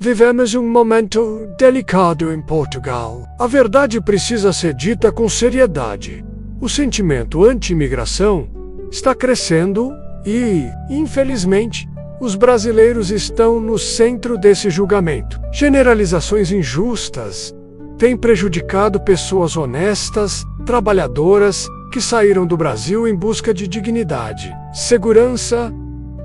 Vivemos um momento delicado em Portugal. A verdade precisa ser dita com seriedade. O sentimento anti-imigração está crescendo e, infelizmente, os brasileiros estão no centro desse julgamento. Generalizações injustas têm prejudicado pessoas honestas, trabalhadoras, que saíram do Brasil em busca de dignidade, segurança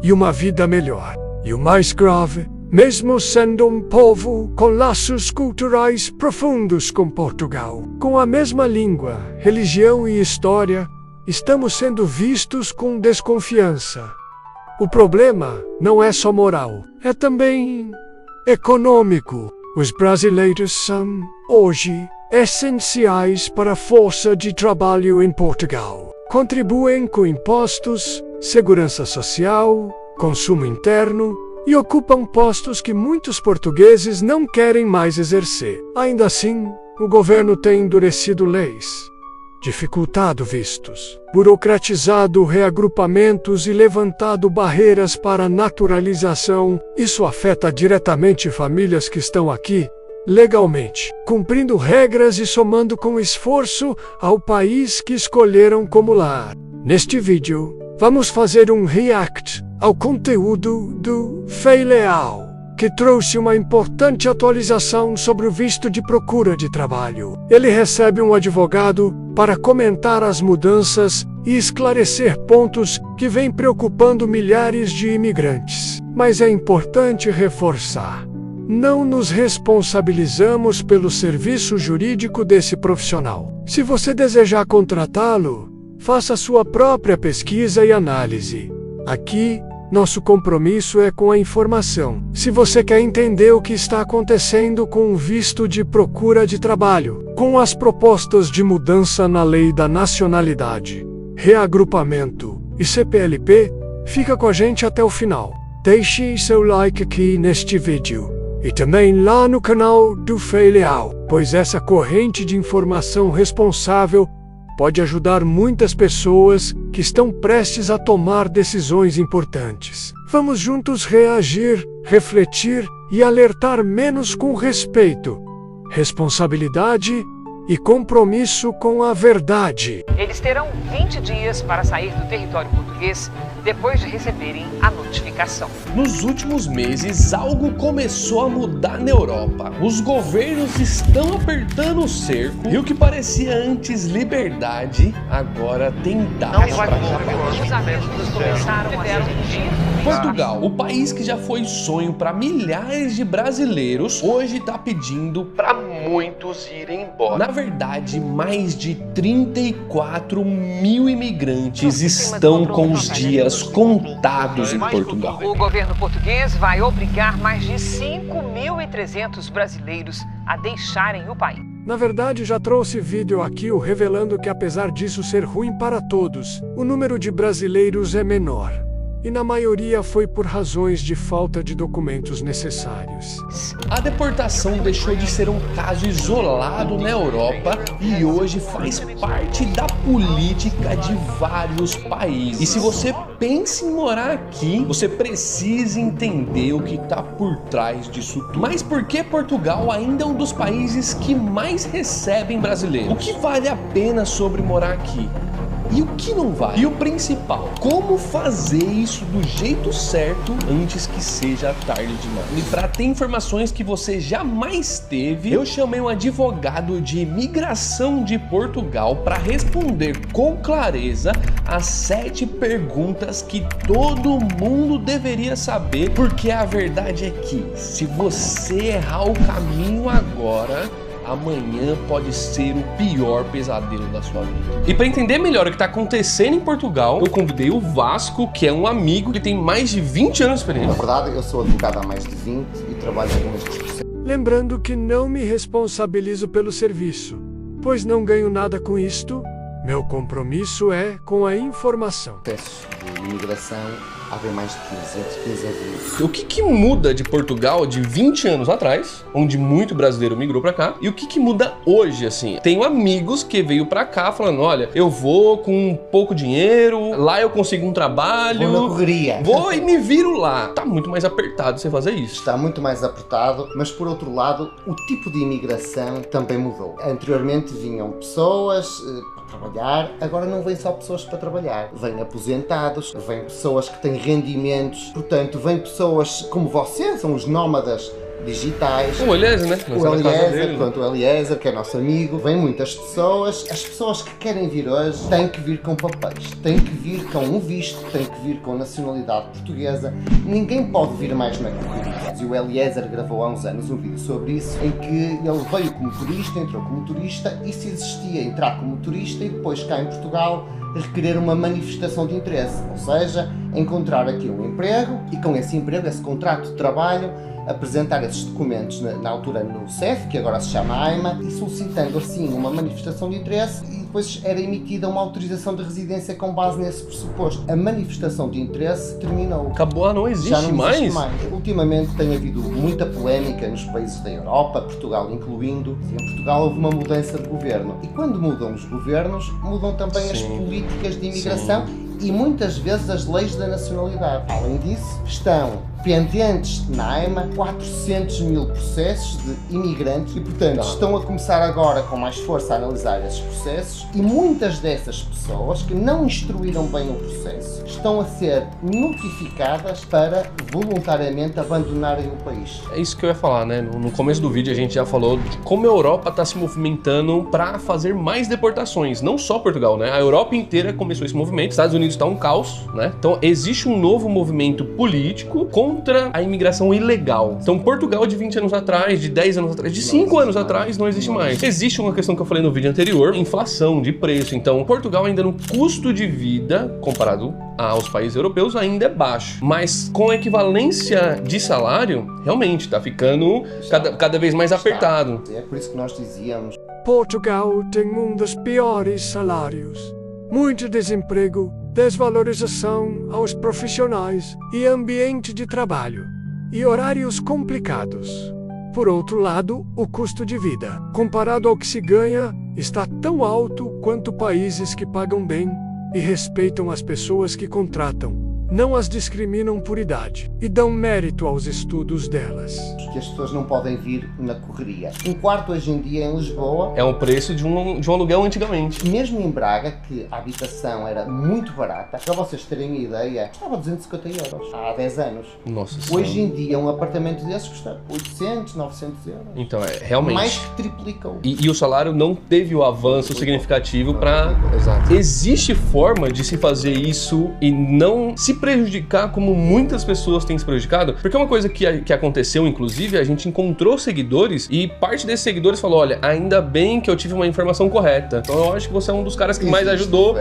e uma vida melhor. E o mais grave, mesmo sendo um povo com laços culturais profundos com Portugal, com a mesma língua, religião e história, estamos sendo vistos com desconfiança. O problema não é só moral, é também econômico. Os brasileiros são, hoje, essenciais para a força de trabalho em Portugal. Contribuem com impostos, segurança social, consumo interno e ocupam postos que muitos portugueses não querem mais exercer. Ainda assim, o governo tem endurecido leis, dificultado vistos, burocratizado reagrupamentos e levantado barreiras para a naturalização. Isso afeta diretamente famílias que estão aqui legalmente, cumprindo regras e somando com esforço ao país que escolheram como lar. Neste vídeo, vamos fazer um react ao conteúdo do Fei Leal, que trouxe uma importante atualização sobre o visto de procura de trabalho. Ele recebe um advogado para comentar as mudanças e esclarecer pontos que vêm preocupando milhares de imigrantes. Mas é importante reforçar: não nos responsabilizamos pelo serviço jurídico desse profissional. Se você desejar contratá-lo, faça sua própria pesquisa e análise. Aqui, nosso compromisso é com a informação. Se você quer entender o que está acontecendo com o visto de procura de trabalho, com as propostas de mudança na lei da nacionalidade, reagrupamento e CPLP, fica com a gente até o final. Deixe seu like aqui neste vídeo e também lá no canal do Fei Leal, pois essa corrente de informação responsável pode ajudar muitas pessoas que estão prestes a tomar decisões importantes. Vamos juntos reagir, refletir e alertar menos com respeito, responsabilidade e compromisso com a verdade. Eles terão 20 dias para sair do território português depois de receberem a notificação. Nos últimos meses, algo começou a mudar na Europa. Os governos estão apertando o cerco e o que parecia antes liberdade, agora tem dados para acabar. Os ameaças começaram a ser Portugal, o país que já foi sonho para milhares de brasileiros, hoje está pedindo para muitos irem embora. Na verdade, mais de 34 mil imigrantes estão com os dias contados em Portugal. O governo português vai obrigar mais de 5.300 brasileiros a deixarem o país. Na verdade, já trouxe vídeo aqui revelando que, apesar disso ser ruim para todos, o número de brasileiros é menor. E na maioria foi por razões de falta de documentos necessários. A deportação deixou de ser um caso isolado na Europa e hoje faz parte da política de vários países. E se você pensa em morar aqui, você precisa entender o que está por trás disso tudo. Mas por que Portugal ainda é um dos países que mais recebem brasileiros? O que vale a pena sobre morar aqui? E o que não vale? E o principal, como fazer isso do jeito certo antes que seja tarde demais? E para ter informações que você jamais teve, eu chamei um advogado de imigração de Portugal para responder com clareza as 7 perguntas que todo mundo deveria saber, porque a verdade é que se você errar o caminho agora, amanhã pode ser o pior pesadelo da sua vida. E para entender melhor o que está acontecendo em Portugal, eu convidei o Vasco, que é um amigo que tem mais de 20 anos de experiência. Na verdade, eu sou advogado há mais de 20 e trabalho com estes processos. Lembrando que não me responsabilizo pelo serviço, pois não ganho nada com isto. Meu compromisso é com a informação. Processos de imigração há bem mais de 15, entre 15 a 20. O que muda de Portugal de 20 anos atrás, onde muito brasileiro migrou pra cá, e o que muda hoje, assim? Tenho amigos que veio pra cá falando, olha, eu vou com pouco dinheiro, lá eu consigo um trabalho... Vou na correria. Vou e me viro lá. Tá muito mais apertado você fazer isso. Está muito mais apertado, mas por outro lado, o tipo de imigração também mudou. Anteriormente vinham pessoas para trabalhar, agora não vêm só pessoas para trabalhar. Vêm aposentados, vêm pessoas que têm rendimentos, portanto, vêm pessoas como vocês, são os nómadas digitais. O Eliezer, né? O Eliezer, quanto o Eliezer, que é nosso amigo. Vêm muitas pessoas. As pessoas que querem vir hoje têm que vir com papéis, têm que vir com um visto, têm que vir com nacionalidade portuguesa. Ninguém pode vir mais na corrida. E o Eliezer gravou há uns anos um vídeo sobre isso, em que ele veio como turista, entrou como turista, e se existia entrar como turista e depois cá em Portugal requerer uma manifestação de interesse, ou seja, encontrar aqui um emprego e com esse emprego, esse contrato de trabalho, apresentar esses documentos na altura no CEF, que agora se chama AIMA, e solicitando assim uma manifestação de interesse, e depois era emitida uma autorização de residência com base nesse pressuposto. A manifestação de interesse terminou. Acabou, não existe, Já não existe mais? Ultimamente tem havido muita polémica nos países da Europa, Portugal incluindo. Em Portugal houve uma mudança de governo. E quando mudam os governos, mudam também as políticas de imigração e muitas vezes as leis da nacionalidade. Além disso, estão pendentes na AIMA 400 mil processos de imigrantes e, portanto, estão a começar agora com mais força a analisar esses processos, e muitas dessas pessoas que não instruíram bem o processo estão a ser notificadas para voluntariamente abandonarem o país. É isso que eu ia falar, né? No começo do vídeo a gente já falou de como a Europa está se movimentando para fazer mais deportações, não só Portugal, né? A Europa inteira começou esse movimento, Estados Unidos está um caos, né? Então existe um novo movimento político contra a imigração ilegal. Então Portugal de 20 anos atrás, de 10 anos atrás, de 5 anos atrás não existe mais. Existe uma questão que eu falei no vídeo anterior, inflação de preço. Então Portugal ainda no custo de vida, comparado aos países europeus, ainda é baixo. Mas com a equivalência de salário, realmente está ficando cada vez mais apertado. É por isso que nós dizíamos: Portugal tem um dos piores salários, muito desemprego, desvalorização aos profissionais e ambiente de trabalho, e horários complicados. Por outro lado, o custo de vida, comparado ao que se ganha, está tão alto quanto países que pagam bem e respeitam as pessoas que contratam, não as discriminam por idade e dão mérito aos estudos delas. Que as pessoas não podem vir na correria. Um quarto hoje em dia em Lisboa é o preço de um aluguel antigamente. Mesmo em Braga, que a habitação era muito barata, para vocês terem uma ideia, custava 250 euros há 10 anos. Nossa Hoje em dia um apartamento desses custa 800, 900 euros. Então realmente mais que triplicou. E o salário não teve o avanço significativo para... Exato. Existe forma de se fazer isso e não se prejudicar como muitas pessoas têm se prejudicado? Porque uma coisa que aconteceu, inclusive, a gente encontrou seguidores e parte desses seguidores falou: olha, ainda bem que eu tive uma informação correta. Então eu acho que você é um dos caras que mais ajudou,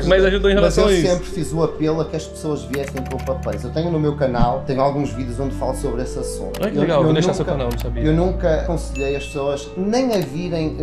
mais ajudou em relação a isso. Eu sempre fiz o apelo a que as pessoas viessem com papéis. Eu tenho no meu canal, tenho alguns vídeos onde falo sobre esse assunto. Ai, que legal, vou deixar seu canal, não sabia. Eu nunca aconselhei as pessoas nem a virem,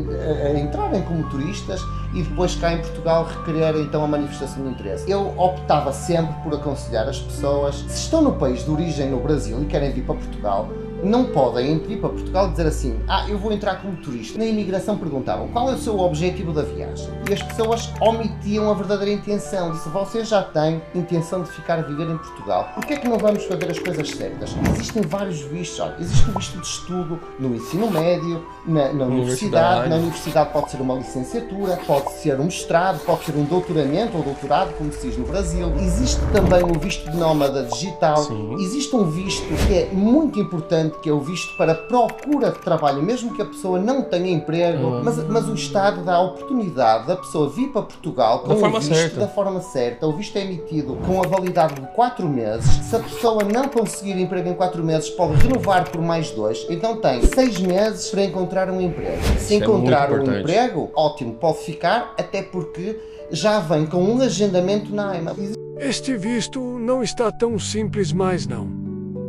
a entrarem como turistas e depois cá em Portugal requererem então a manifestação de interesse. Eu optava sempre por aconselhar as pessoas, se estão no país de origem no Brasil e querem vir para Portugal, não podem vir para Portugal e dizer assim: eu vou entrar como turista. Na imigração perguntavam qual é o seu objetivo da viagem, e as pessoas omitiam a verdadeira intenção. Disse: vocês já têm intenção de ficar a viver em Portugal, por que é que não vamos fazer as coisas certas? Existem vários vistos. Olha, existe um visto de estudo no ensino médio, na universidade. Na universidade pode ser uma licenciatura, pode ser um mestrado, pode ser um doutoramento ou doutorado, como se diz no Brasil. Existe também um visto de nómada digital. Sim. Existe um visto que é muito importante, que é o visto para procura de trabalho, mesmo que a pessoa não tenha emprego, mas o Estado dá a oportunidade da pessoa vir para Portugal com o visto da forma certa. O visto é emitido com a validade de 4 meses. Se a pessoa não conseguir emprego em 4 meses, pode renovar por mais 2. Então tem 6 meses para encontrar um emprego. Se encontrar um emprego, ótimo, pode ficar, até porque já vem com um agendamento na AIMA. Este visto não está tão simples mais não.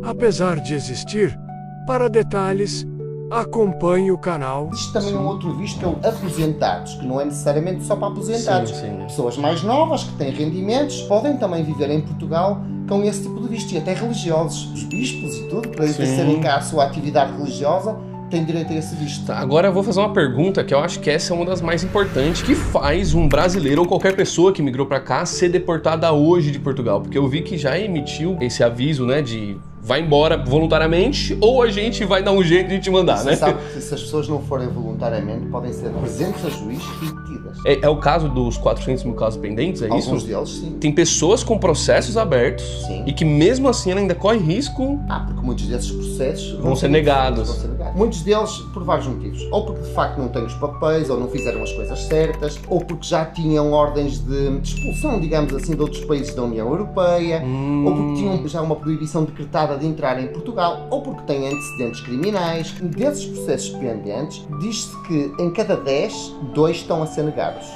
Apesar de existir, para detalhes, acompanhe o canal. Existe também um outro visto que é o aposentados, que não é necessariamente só para aposentados. Sim. Pessoas mais novas que têm rendimentos podem também viver em Portugal com esse tipo de visto, e até religiosos, os bispos e tudo, para exercerem cá a sua atividade religiosa, têm direito a esse visto. Tá, agora eu vou fazer uma pergunta que eu acho que essa é uma das mais importantes, que faz um brasileiro ou qualquer pessoa que migrou pra cá ser deportada hoje de Portugal, porque eu vi que já emitiu esse aviso, né, de vai embora voluntariamente ou a gente vai dar um jeito de te mandar, né? Você sabe que se as pessoas não forem voluntariamente, podem ser presentes a juiz e detidas. É o caso dos 400 mil casos pendentes, é isso? Alguns deles, sim. Tem pessoas com processos abertos Sim. e que mesmo assim ela ainda corre risco. Porque muitos desses processos Vão ser negados. Muitos deles por vários motivos. Ou porque de facto não têm os papéis, ou não fizeram as coisas certas, ou porque já tinham ordens de expulsão, digamos assim, de outros países da União Europeia, ou porque tinham já uma proibição decretada de entrar em Portugal, ou porque têm antecedentes criminais. Desses processos pendentes, diz-se que em cada 10, 2 estão a ser negados.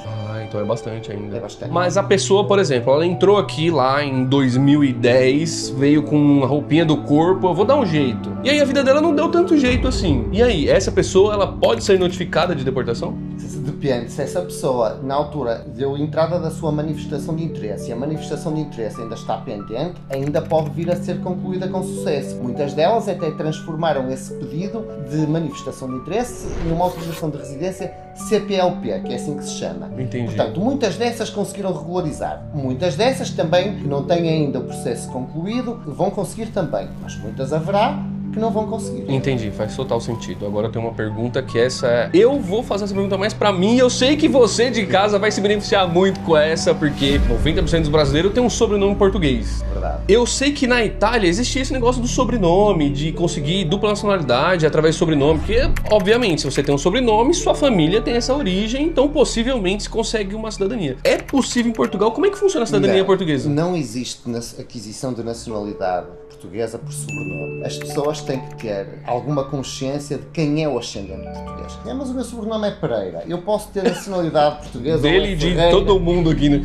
Então é bastante ainda. É bastante. Mas a pessoa, por exemplo, ela entrou aqui lá em 2010, veio com a roupinha do corpo, eu vou dar um jeito. E aí a vida dela não deu tanto jeito assim. E aí, essa pessoa, ela pode ser notificada de deportação? Depende, se essa pessoa, na altura, deu entrada da sua manifestação de interesse e a manifestação de interesse ainda está pendente, ainda pode vir a ser concluída com sucesso. Muitas delas até transformaram esse pedido de manifestação de interesse numa autorização de residência CPLP, que é assim que se chama. Entendi. Portanto, muitas dessas conseguiram regularizar. Muitas dessas também, que não têm ainda o processo concluído, vão conseguir também. Mas muitas haverá que não vão conseguir. Entendi, faz total sentido. Agora eu tenho uma pergunta que essa é... Eu vou fazer essa pergunta mais pra mim, eu sei que você de casa vai se beneficiar muito com essa, porque 90% dos brasileiros tem um sobrenome português. Verdade. Eu sei que na Itália existia esse negócio do sobrenome, de conseguir dupla nacionalidade através do sobrenome, porque, obviamente, se você tem um sobrenome, sua família tem essa origem, então possivelmente se consegue uma cidadania. É possível em Portugal? Como é que funciona a cidadania portuguesa? Não existe aquisição de nacionalidade portuguesa por sobrenome. As pessoas têm que ter alguma consciência de quem é o ascendente português. Mas o meu sobrenome é Pereira. Eu posso ter nacionalidade portuguesa Dele e de todo mundo aqui, né?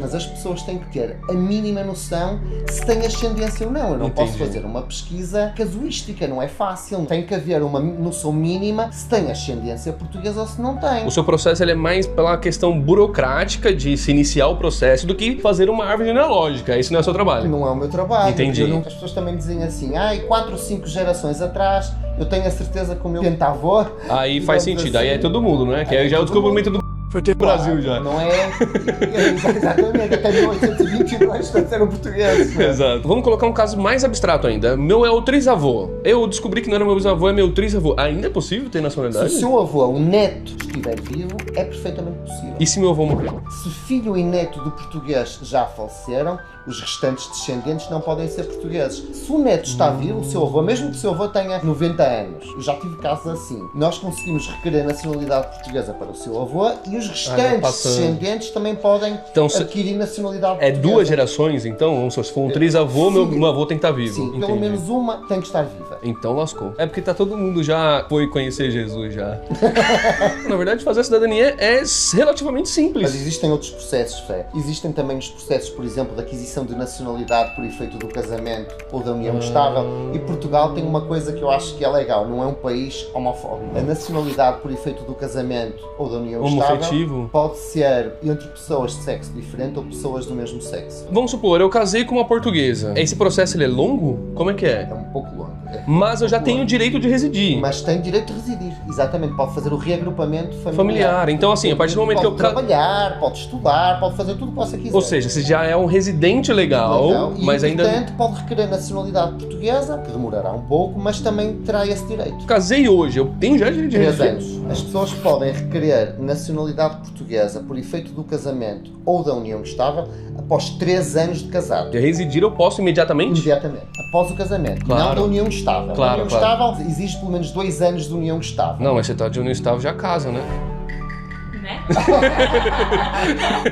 Mas as pessoas têm que ter a mínima noção se têm ascendência ou não. Eu não posso fazer uma pesquisa casuística, não é fácil. Tem que haver uma noção mínima se tem ascendência portuguesa ou se não tem. O seu processo ele é mais pela questão burocrática de se iniciar o processo do que fazer uma árvore genealógica. Esse não é o seu trabalho. Não é o meu trabalho. Entendi. As pessoas também dizem assim, 4 ou 5 gerações atrás, eu tenho a certeza que o meu pentavô... Aí faz sentido, aí é todo mundo, né? Que aí já é o descobrimento do Brasil já. Não é? Exatamente, até 1822 eram portugueses. Né? Exato. Vamos colocar um caso mais abstrato ainda. Meu é o trisavô. Eu descobri que não era meu bisavô, é meu trisavô. Ainda é possível ter nacionalidade? Se o seu avô, o neto, estiver vivo, é perfeitamente possível. E se meu avô morreu? Se filho e neto do português já faleceram, os restantes descendentes não podem ser portugueses. Se o neto está vivo, o seu avô, mesmo que o seu avô tenha 90 anos, eu já tive casos assim, nós conseguimos requerer nacionalidade portuguesa para o seu avô e os restantes descendentes também podem adquirir nacionalidade portuguesa. É 2 gerações, então? Se for um trisavô, meu avô tem que estar vivo. Sim, entendi. Pelo menos uma tem que estar viva. Então lascou. É porque todo mundo já foi conhecer Jesus já. Na verdade, fazer a cidadania é relativamente simples. Mas existem outros processos, Fé. Existem também os processos, por exemplo, de aquisição de nacionalidade por efeito do casamento ou da união estável. E Portugal tem uma coisa que eu acho que é legal, não é um país homofóbico. A nacionalidade por efeito do casamento ou da união estável pode ser entre pessoas de sexo diferente ou pessoas do mesmo sexo. Vamos supor, eu casei com uma portuguesa. Esse processo ele é longo? Como é que é? É um pouco longo. Mas eu já tenho o direito de residir. Mas tem direito de residir, exatamente. Pode fazer o reagrupamento familiar. Então assim, a partir do momento que eu... Pode trabalhar, pode estudar, pode fazer tudo o que você quiser. Ou seja, você já é um residente legal, mas e, ainda... portanto, pode requerer nacionalidade portuguesa, que demorará um pouco, mas também terá esse direito. Casei hoje, eu tenho já direito de 3 residir. anos. As pessoas podem requerer nacionalidade portuguesa por efeito do casamento ou da união estável após 3 anos de casado. De residir eu posso imediatamente? Imediatamente. Após o casamento. Não da união estável. Claro, a união estável exige pelo menos 2 anos de união estável. Não, mas você tá de união estável já casa, né?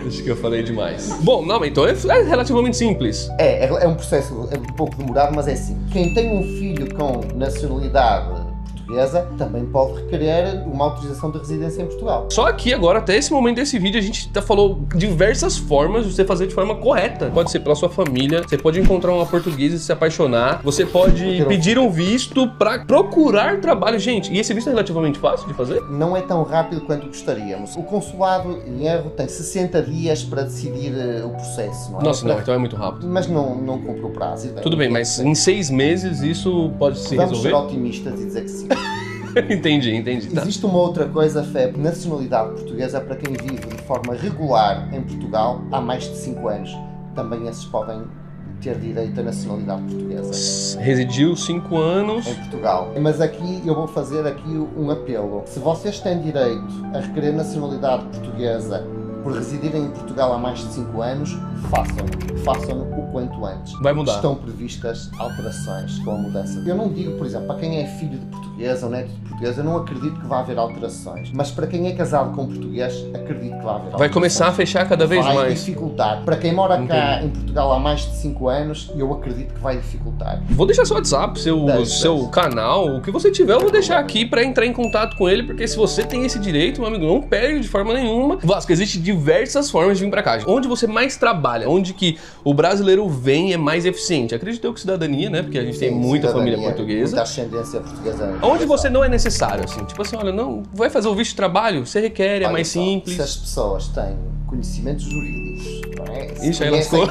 Acho que eu falei demais. Bom, não, então é relativamente simples. É um processo um pouco demorado, mas é assim. Quem tem um filho com nacionalidade portuguesa, também pode requerer uma autorização de residência em Portugal. Só que agora, até esse momento desse vídeo, a gente falou diversas formas de você fazer de forma correta. Pode ser pela sua família, você pode encontrar uma portuguesa e se apaixonar, você pode pedir um visto para procurar trabalho. Gente, e esse visto é relativamente fácil de fazer? Não é tão rápido quanto gostaríamos. O consulado, em erro, tem 60 dias para decidir o processo, não é? Nossa, não, então é muito rápido. Mas não cumpre o prazo. Tudo bem, mas em 6 meses isso pode se Vamos resolver? ser otimistas e dizer que sim. Entendi. Tá. Existe uma outra coisa, Fé, nacionalidade portuguesa para quem vive de forma regular em Portugal há mais de 5 anos. Também esses podem ter direito à nacionalidade portuguesa. Residiu 5 anos Em Portugal. Mas aqui eu vou fazer aqui um apelo. Se vocês têm direito a requerer nacionalidade portuguesa por residirem em Portugal há mais de 5 anos, façam-no o quanto antes. Vai mudar. Estão previstas alterações com a mudança. Eu não digo, por exemplo, para quem é filho de português ou neto de português, eu não acredito que vá haver alterações. Mas para quem é casado com português, acredito que vai haver alterações. vai começar a fechar cada vez vai mais. dificultar. Para quem mora cá em Portugal há mais de 5 anos, eu acredito que vai dificultar. Vou deixar seu WhatsApp, seu canal, o que você tiver, eu vou deixar aqui pra entrar em contato com ele, porque se você tem esse direito, meu amigo, não perde de forma nenhuma. Vasco, existe diversas formas de vir pra cá. Onde você mais trabalha, onde que o brasileiro vem é mais eficiente. Acredito eu que cidadania, né? Porque a gente tem muita família portuguesa. Muita ascendência portuguesa. Onde você não é necessário, assim, tipo assim, olha, não, vai fazer o visto de trabalho, você requer, é mais simples. Se as pessoas têm conhecimentos jurídicos, não é? Ixi, aí lascou.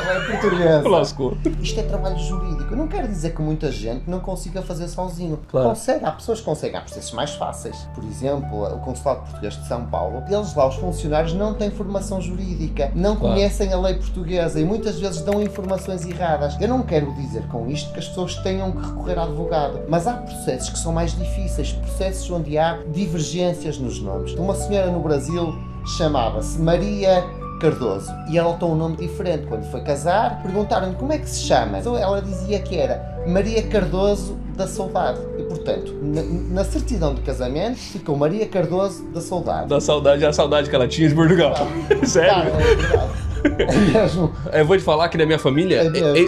Lascou. Isto é trabalho jurídico. Eu não quero dizer que muita gente não consiga fazer sozinho. Claro. Consegue, há pessoas que conseguem, há processos mais fáceis. Por exemplo, o Consulado Português de São Paulo, eles lá, os funcionários, não têm formação jurídica, não conhecem a lei portuguesa e muitas vezes dão informações erradas. Eu não quero dizer com isto que as pessoas tenham que recorrer a advogado, mas há processos que são mais difíceis, processos onde há divergências nos nomes. Uma senhora no Brasil chamava-se Maria Cardoso e ela tem um nome diferente. Quando foi casar, perguntaram-lhe como é que se chama. Então ela dizia que era Maria Cardoso da Saudade. E portanto, na certidão de casamento ficou Maria Cardoso da Saudade. Da saudade, a saudade que ela tinha de Portugal. Sério? Claro, é verdade. É mesmo. Eu vou te falar que da minha família,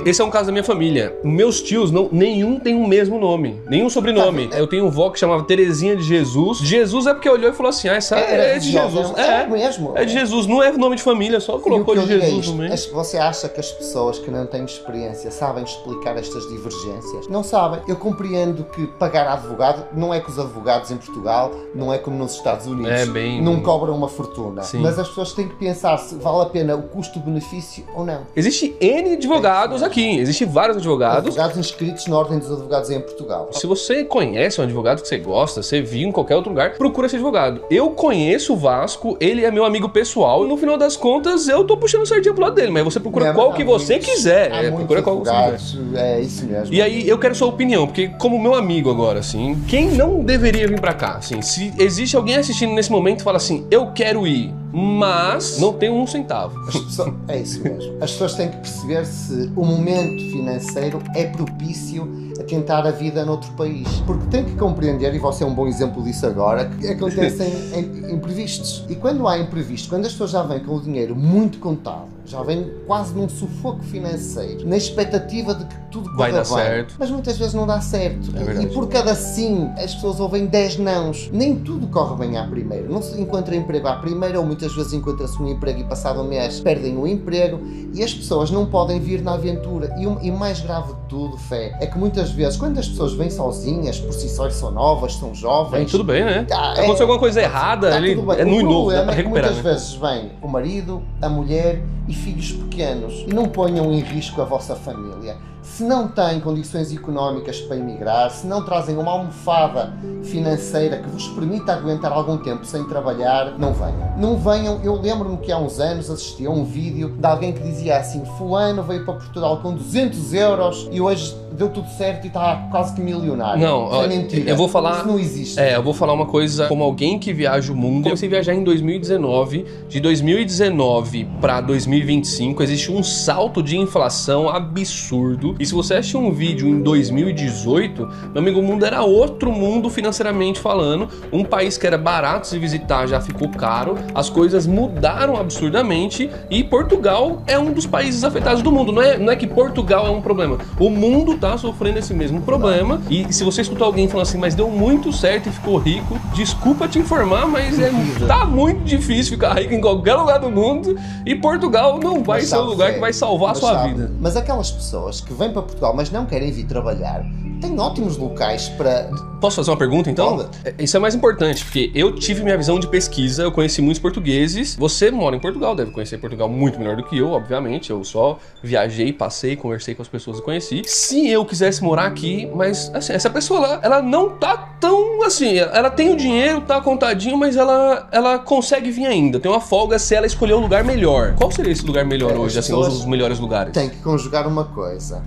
esse é um caso da minha família. Meus tios, nenhum tem o mesmo nome, nenhum sobrenome. Eu tenho um vó que chamava Terezinha de Jesus. Jesus é porque olhou e falou assim, essa é de Jesus. É mesmo. É de Jesus, não é nome de família, só colocou de Jesus no meio. Você acha que as pessoas que não têm experiência sabem explicar estas divergências? Não sabem. Eu compreendo que pagar advogado, não é que os advogados em Portugal, não é como nos Estados Unidos, não cobram uma fortuna. Sim. Mas as pessoas têm que pensar se vale a pena o custo-benefício ou não. Existe N advogados aqui, existem vários advogados. Advogados inscritos na Ordem dos Advogados em Portugal. Se você conhece um advogado que você gosta, você viu em qualquer outro lugar, procura esse advogado. Eu conheço o Vasco, ele é meu amigo pessoal e no final das contas eu tô puxando sardinha pro lado dele, mas você procura qual que você quiser. Procura qual que você quiser. É isso mesmo. E aí eu quero sua opinião, porque como meu amigo agora, assim, quem não deveria vir pra cá, assim, se existe alguém assistindo nesse momento e fala assim, eu quero ir, mas não tenho um centavo. É isso mesmo. As pessoas têm que perceber se o momento financeiro é propício a tentar a vida noutro país. Porque tem que compreender, e você é um bom exemplo disso agora, que acontecem imprevistos. E quando há imprevistos, quando as pessoas já vêm com o dinheiro muito contado, já vêm quase num sufoco financeiro, na expectativa de que tudo vai dar bem, certo. Mas muitas vezes não dá certo. É e por cada sim, as pessoas ouvem 10 nãos. Nem tudo corre bem à primeira. Não se encontra emprego à primeira, ou muitas vezes encontra-se um emprego e passado um mês perdem o emprego. E as pessoas não podem vir na aventura. E o mais grave de tudo, Fé, é que muitas vezes, quando as pessoas vêm sozinhas, por si só são novas, são jovens... Tudo bem, né? Aconteceu alguma coisa errada, ele é no novo, dá pra recuperar. Muitas vezes vem o marido, a mulher e filhos pequenos. E não ponham em risco a vossa família. Se não têm condições económicas para emigrar, se não trazem uma almofada financeira que vos permita aguentar algum tempo sem trabalhar, não venham. Não venham. Eu lembro-me que há uns anos assisti a um vídeo de alguém que dizia assim, fulano veio para Portugal com 200 euros e hoje deu tudo certo e está quase que milionário. Não, é mentira. Eu vou falar... Isso não existe. Eu vou falar uma coisa como alguém que viaja o mundo. Comecei a viajar em 2019. De 2019 para 2025 existe um salto de inflação absurdo. E se você assistiu um vídeo em 2018, meu amigo, o mundo era outro mundo financeiramente falando. Um país que era barato se visitar já ficou caro, as coisas mudaram absurdamente e Portugal é um dos países afetados do mundo. Não é que Portugal é um problema, o mundo tá sofrendo esse mesmo problema. E se você escutar alguém falando assim, mas deu muito certo e ficou rico, desculpa te informar, mas tá muito difícil ficar rico em qualquer lugar do mundo e Portugal não vai ser o lugar que vai salvar a sua vida. Mas aquelas pessoas que vêm para Portugal, mas não querem vir trabalhar, têm ótimos locais para... Posso fazer uma pergunta, então? Pode. Isso é mais importante, porque eu tive minha visão de pesquisa, eu conheci muitos portugueses. Você mora em Portugal, deve conhecer Portugal muito melhor do que eu, obviamente. Eu só viajei, passei, conversei com as pessoas e conheci. Se eu quisesse morar aqui, mas, assim, essa pessoa lá, ela não tá tão, assim, ela tem o dinheiro, tá contadinho, mas ela consegue vir ainda. Tem uma folga se ela escolher o lugar melhor. Qual seria esse lugar melhor hoje, assim, os melhores lugares? Tem que conjugar uma coisa.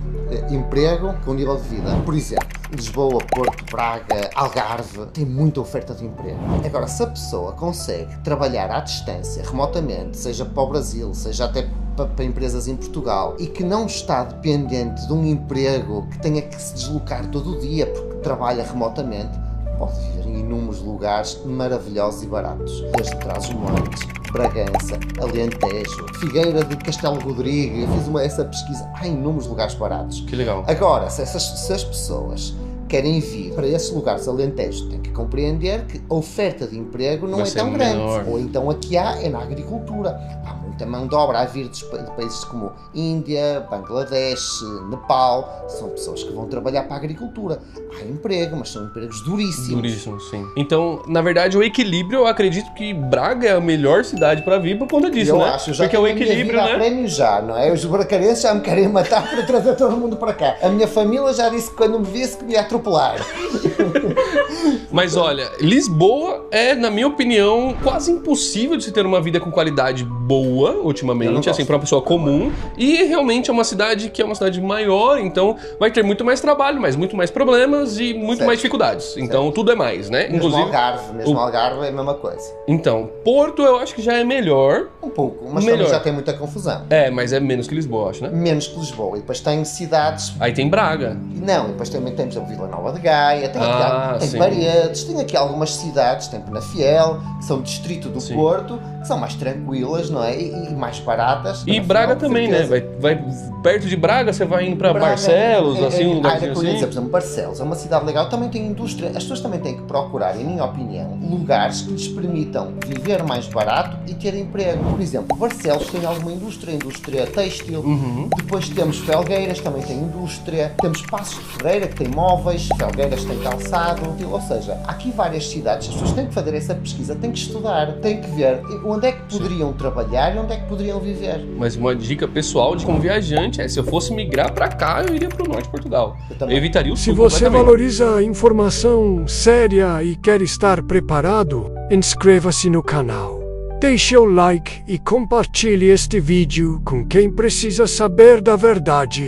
Emprego com nível de vida. Por exemplo, Lisboa, Porto, Braga, Algarve, tem muita oferta de emprego. Agora, se a pessoa consegue trabalhar à distância, remotamente, seja para o Brasil, seja até para empresas em Portugal, e que não está dependente de um emprego que tenha que se deslocar todo o dia porque trabalha remotamente, pode viver em inúmeros lugares maravilhosos e baratos. Desde Trás-os-Montes, Bragança, Alentejo, Figueira de Castelo Rodrigo, eu fiz essa pesquisa, há inúmeros lugares baratos. Que legal. Agora, se as pessoas querem vir para esses lugares Alentejo, têm que compreender que a oferta de emprego não é tão grande. Ou então aqui é na agricultura. Há muita mão de obra a vir de países como Índia, Bangladesh, Nepal. São pessoas que vão trabalhar para a agricultura. Há emprego, mas são empregos duríssimos. Duríssimos, sim. Então, na verdade, o equilíbrio, eu acredito que Braga é a melhor cidade para vir por conta disso, né? Acho, já porque é o equilíbrio, né? Prémio já, não é? Os bracarenses já me querem matar para trazer todo mundo para cá. A minha família já disse que quando me visse que me ia atropelar. Mas olha, Lisboa é, na minha opinião, quase impossível de se ter uma vida com qualidade boa, ultimamente, assim, para uma pessoa comum. E realmente é uma cidade que é uma cidade maior, então vai ter muito mais trabalho, mas muito mais problemas e muito mais dificuldades. Então tudo é mais, né? Mesmo Algarve é a mesma coisa. Então, Porto eu acho que já é melhor. Um pouco, mas também já tem muita confusão. É, mas é menos que Lisboa, acho, né? Menos que Lisboa. E depois tem cidades... Aí tem Braga. Não, e depois também temos a Vila Nova de Gaia, tem Paredes, tem aqui algumas cidades, tem Penafiel, que são distrito do Porto, que são mais tranquilas, não é? E mais baratas. E Braga também, né? Vai perto de Braga, você vai indo para Barcelos, assim, um lugarzinho assim. Por exemplo, Barcelos é uma cidade legal, também tem indústria. As pessoas também têm que procurar, em minha opinião, lugares que lhes permitam viver mais barato e ter emprego. Por exemplo, Barcelos tem alguma indústria têxtil. Depois temos Felgueiras, também tem indústria. Temos Passos de Ferreira, que tem móveis. Felgueiras tem calçado. Ou seja, há aqui várias cidades. As pessoas têm que fazer essa pesquisa, têm que estudar, têm que ver onde é que poderiam trabalhar e onde é que poderiam viver. Mas uma dica pessoal de como viajante é, se eu fosse migrar para cá, eu iria para o norte de Portugal. Eu evitaria o sul. Se você valoriza a informação séria e quer estar preparado, inscreva-se no canal. Deixe o like e compartilhe este vídeo com quem precisa saber da verdade.